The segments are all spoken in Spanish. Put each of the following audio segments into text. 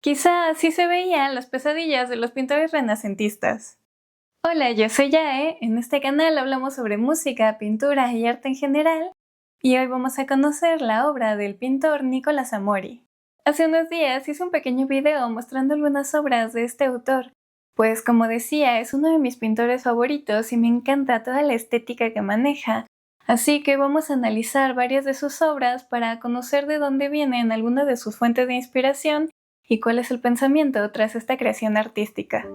Quizá así se veían las pesadillas de los pintores renacentistas. Hola, yo soy Yae. En este canal hablamos sobre música, pintura y arte en general, y hoy vamos a conocer la obra del pintor Nicolas Amori. Hace unos días hice un pequeño video mostrando algunas obras de este autor, pues como decía, es uno de mis pintores favoritos y me encanta toda la estética que maneja, así que vamos a analizar varias de sus obras para conocer de dónde vienen algunas de sus fuentes de inspiración y cuál es el pensamiento tras esta creación artística.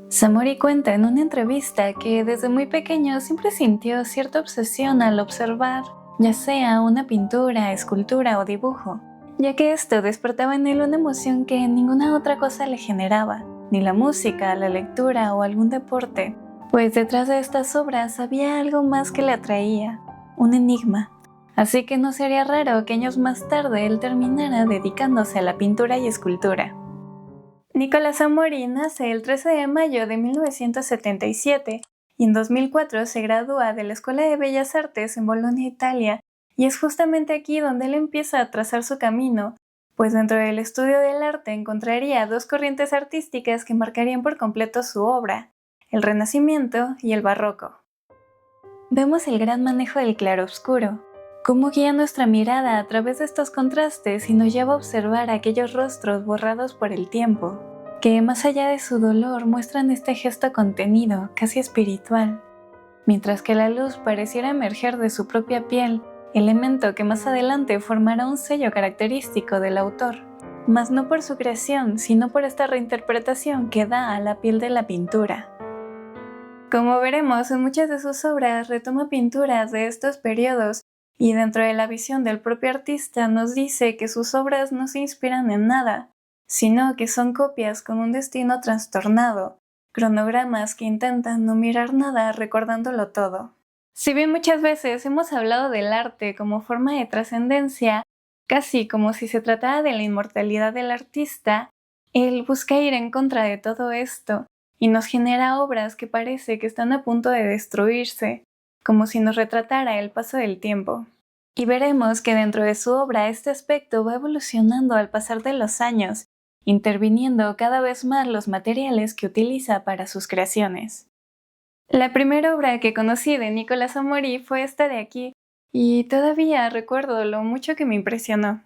Samori cuenta en una entrevista que desde muy pequeño siempre sintió cierta obsesión al observar, ya sea una pintura, escultura o dibujo, ya que esto despertaba en él una emoción que ninguna otra cosa le generaba, ni la música, la lectura o algún deporte, pues detrás de estas obras había algo más que le atraía, un enigma. Así que no sería raro que años más tarde él terminara dedicándose a la pintura y escultura. Nicolas Amori nace el 13 de mayo de 1977 y en 2004 se gradúa de la Escuela de Bellas Artes en Bolonia, Italia, y es justamente aquí donde él empieza a trazar su camino, pues dentro del estudio del arte encontraría dos corrientes artísticas que marcarían por completo su obra, el Renacimiento y el Barroco. Vemos el gran manejo del claroscuro, cómo guía nuestra mirada a través de estos contrastes y nos lleva a observar aquellos rostros borrados por el tiempo, que más allá de su dolor muestran este gesto contenido, casi espiritual, mientras que la luz pareciera emerger de su propia piel, elemento que más adelante formará un sello característico del autor, mas no por su creación, sino por esta reinterpretación que da a la piel de la pintura. Como veremos, en muchas de sus obras retoma pinturas de estos periodos y dentro de la visión del propio artista nos dice que sus obras no se inspiran en nada, sino que son copias con un destino trastornado, cronogramas que intentan no mirar nada recordándolo todo. Si bien muchas veces hemos hablado del arte como forma de trascendencia, casi como si se tratara de la inmortalidad del artista, él busca ir en contra de todo esto y nos genera obras que parece que están a punto de destruirse, como si nos retratara el paso del tiempo. Y veremos que dentro de su obra este aspecto va evolucionando al pasar de los años, interviniendo cada vez más los materiales que utiliza para sus creaciones. La primera obra que conocí de Nicolas Amori fue esta de aquí, y todavía recuerdo lo mucho que me impresionó.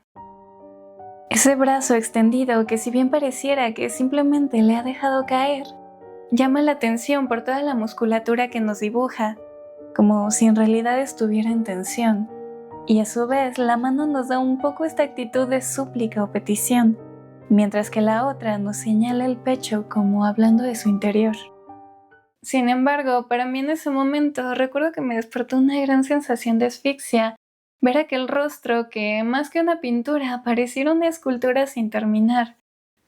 Ese brazo extendido que si bien pareciera que simplemente le ha dejado caer, llama la atención por toda la musculatura que nos dibuja, como si en realidad estuviera en tensión, y a su vez la mano nos da un poco esta actitud de súplica o petición, mientras que la otra nos señala el pecho como hablando de su interior. Sin embargo, para mí en ese momento recuerdo que me despertó una gran sensación de asfixia, ver aquel rostro que, más que una pintura, pareciera una escultura sin terminar,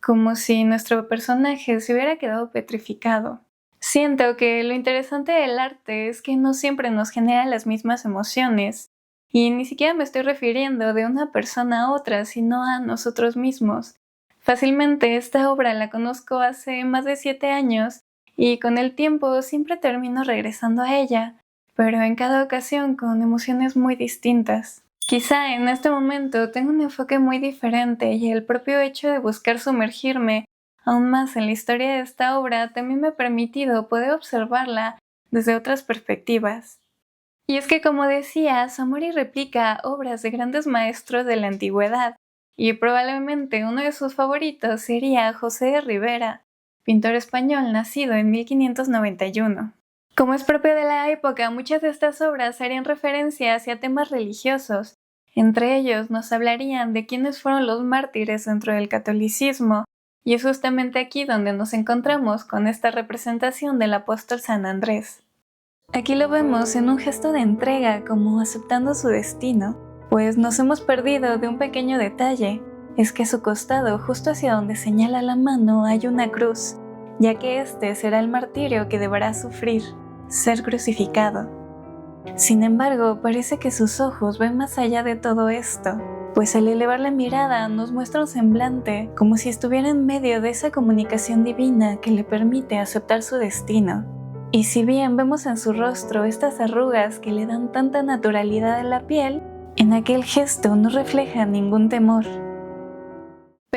como si nuestro personaje se hubiera quedado petrificado. Siento que lo interesante del arte es que no siempre nos genera las mismas emociones, y ni siquiera me estoy refiriendo de una persona a otra, sino a nosotros mismos. Fácilmente esta obra la conozco hace más de 7 años, y con el tiempo siempre termino regresando a ella, pero en cada ocasión con emociones muy distintas. Quizá en este momento tengo un enfoque muy diferente y el propio hecho de buscar sumergirme aún más en la historia de esta obra también me ha permitido poder observarla desde otras perspectivas. Y es que, como decía, Samori replica obras de grandes maestros de la antigüedad, y probablemente uno de sus favoritos sería José de Ribera, pintor español nacido en 1591. Como es propio de la época, muchas de estas obras harían referencia hacia temas religiosos. Entre ellos nos hablarían de quiénes fueron los mártires dentro del catolicismo, y es justamente aquí donde nos encontramos con esta representación del apóstol San Andrés. Aquí lo vemos en un gesto de entrega, como aceptando su destino, pues nos hemos perdido de un pequeño detalle. Es que a su costado, justo hacia donde señala la mano, hay una cruz, ya que este será el martirio que deberá sufrir, ser crucificado. Sin embargo, parece que sus ojos ven más allá de todo esto, pues al elevar la mirada nos muestra un semblante como si estuviera en medio de esa comunicación divina que le permite aceptar su destino. Y si bien vemos en su rostro estas arrugas que le dan tanta naturalidad a la piel, en aquel gesto no refleja ningún temor.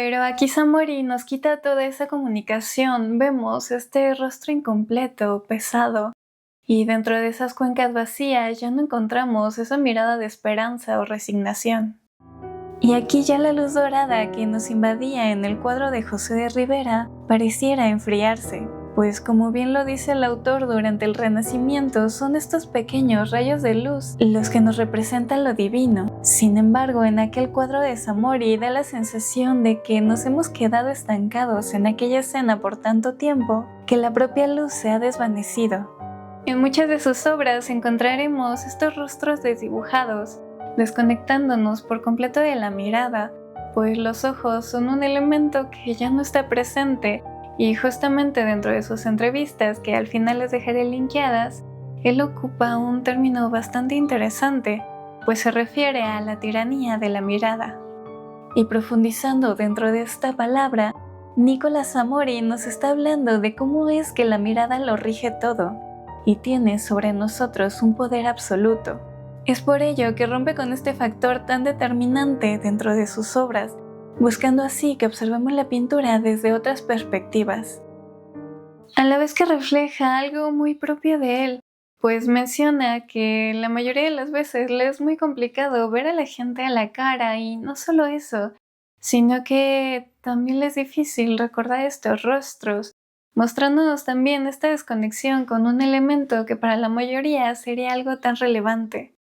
Pero aquí Samori nos quita toda esa comunicación, vemos este rostro incompleto, pesado, y dentro de esas cuencas vacías ya no encontramos esa mirada de esperanza o resignación. Y aquí ya la luz dorada que nos invadía en el cuadro de José de Rivera pareciera enfriarse, pues como bien lo dice el autor, durante el Renacimiento son estos pequeños rayos de luz los que nos representan lo divino. Sin embargo, en aquel cuadro de Samori da la sensación de que nos hemos quedado estancados en aquella escena por tanto tiempo que la propia luz se ha desvanecido. En muchas de sus obras encontraremos estos rostros desdibujados, desconectándonos por completo de la mirada, pues los ojos son un elemento que ya no está presente, y justamente dentro de sus entrevistas, que al final les dejaré linkeadas, él ocupa un término bastante interesante, pues se refiere a la tiranía de la mirada. Y profundizando dentro de esta palabra, Nicolás Samori nos está hablando de cómo es que la mirada lo rige todo, y tiene sobre nosotros un poder absoluto. Es por ello que rompe con este factor tan determinante dentro de sus obras, buscando así que observemos la pintura desde otras perspectivas. A la vez que refleja algo muy propio de él, pues menciona que la mayoría de las veces le es muy complicado ver a la gente a la cara, y no solo eso, sino que también le es difícil recordar estos rostros, mostrándonos también esta desconexión con un elemento que para la mayoría sería algo tan relevante.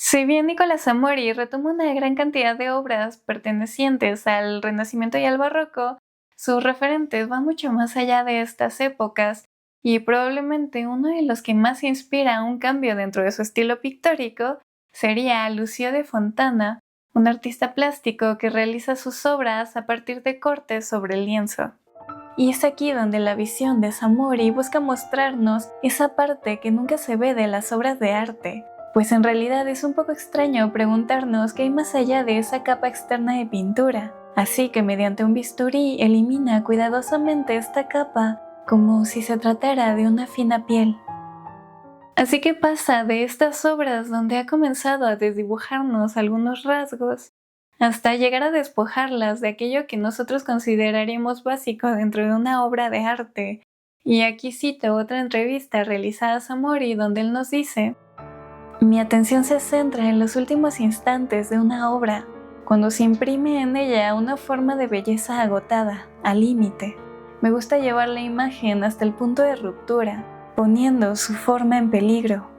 Si bien Nicolás Samori retoma una gran cantidad de obras pertenecientes al Renacimiento y al Barroco, sus referentes van mucho más allá de estas épocas, y probablemente uno de los que más inspira un cambio dentro de su estilo pictórico sería Lucio de Fontana, un artista plástico que realiza sus obras a partir de cortes sobre el lienzo. Y es aquí donde la visión de Samori busca mostrarnos esa parte que nunca se ve de las obras de arte, pues en realidad es un poco extraño preguntarnos qué hay más allá de esa capa externa de pintura, así que mediante un bisturí elimina cuidadosamente esta capa como si se tratara de una fina piel. Así que pasa de estas obras donde ha comenzado a desdibujarnos algunos rasgos, hasta llegar a despojarlas de aquello que nosotros consideraríamos básico dentro de una obra de arte. Y aquí cito otra entrevista realizada a Samori donde él nos dice: mi atención se centra en los últimos instantes de una obra, cuando se imprime en ella una forma de belleza agotada, al límite. Me gusta llevar la imagen hasta el punto de ruptura, poniendo su forma en peligro.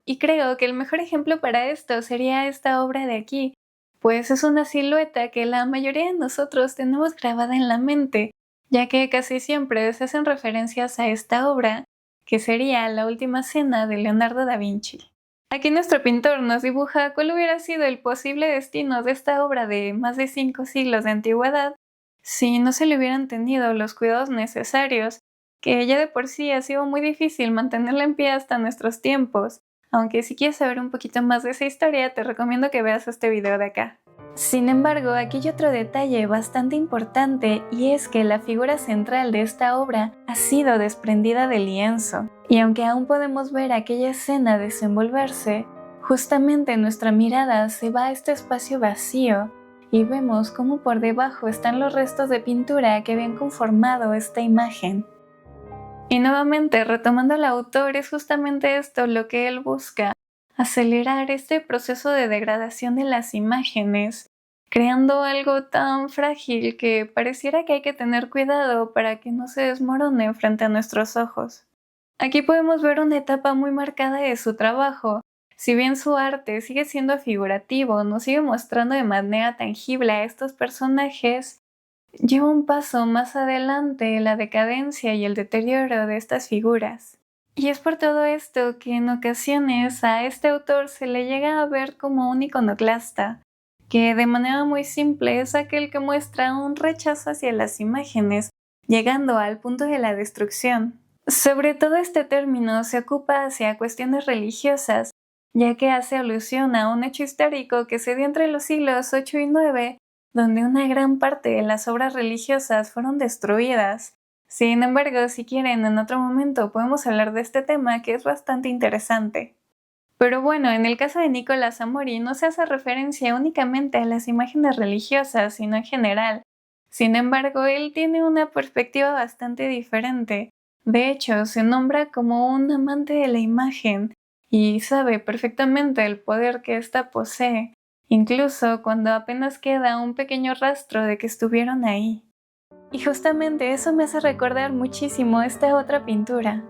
Y creo que el mejor ejemplo para esto sería esta obra de aquí, pues es una silueta que la mayoría de nosotros tenemos grabada en la mente, ya que casi siempre se hacen referencias a esta obra, que sería La Última Cena de Leonardo da Vinci. Aquí nuestro pintor nos dibuja cuál hubiera sido el posible destino de esta obra de más de 5 siglos de antigüedad si no se le hubieran tenido los cuidados necesarios, que ya de por sí ha sido muy difícil mantenerla en pie hasta nuestros tiempos. Aunque si quieres saber un poquito más de esa historia, te recomiendo que veas este video de acá. Sin embargo, aquí hay otro detalle bastante importante, y es que la figura central de esta obra ha sido desprendida del lienzo. Y aunque aún podemos ver aquella escena desenvolverse, justamente nuestra mirada se va a este espacio vacío y vemos cómo por debajo están los restos de pintura que habían conformado esta imagen. Y nuevamente, retomando al autor, es justamente esto lo que él busca: acelerar este proceso de degradación de las imágenes, creando algo tan frágil que pareciera que hay que tener cuidado para que no se desmorone frente a nuestros ojos. Aquí podemos ver una etapa muy marcada de su trabajo. Si bien su arte sigue siendo figurativo, nos sigue mostrando de manera tangible a estos personajes, lleva un paso más adelante la decadencia y el deterioro de estas figuras. Y es por todo esto que en ocasiones a este autor se le llega a ver como un iconoclasta, que de manera muy simple es aquel que muestra un rechazo hacia las imágenes, llegando al punto de la destrucción. Sobre todo este término se ocupa hacia cuestiones religiosas, ya que hace alusión a un hecho histórico que se dio entre los siglos 8 y 9, donde una gran parte de las obras religiosas fueron destruidas. Sin embargo, si quieren, en otro momento podemos hablar de este tema, que es bastante interesante. Pero bueno, en el caso de Nicolás Amori no se hace referencia únicamente a las imágenes religiosas, sino en general. Sin embargo, él tiene una perspectiva bastante diferente. De hecho, se nombra como un amante de la imagen y sabe perfectamente el poder que ésta posee, incluso cuando apenas queda un pequeño rastro de que estuvieron ahí. Y justamente eso me hace recordar muchísimo esta otra pintura,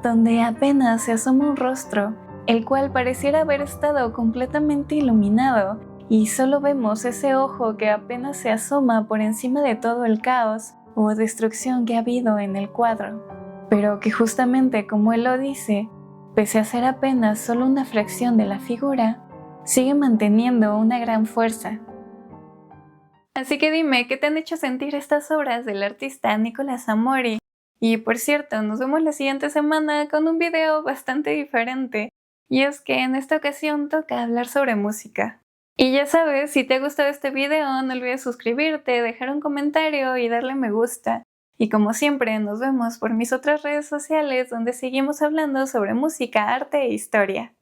donde apenas se asoma un rostro, el cual pareciera haber estado completamente iluminado, y solo vemos ese ojo que apenas se asoma por encima de todo el caos o destrucción que ha habido en el cuadro, pero que justamente como él lo dice, pese a ser apenas solo una fracción de la figura, sigue manteniendo una gran fuerza. Así que dime, ¿qué te han hecho sentir estas obras del artista Nicolás Amori? Y por cierto, nos vemos la siguiente semana con un video bastante diferente, y es que en esta ocasión toca hablar sobre música. Y ya sabes, si te ha gustado este video, no olvides suscribirte, dejar un comentario y darle me gusta. Y como siempre, nos vemos por mis otras redes sociales donde seguimos hablando sobre música, arte e historia.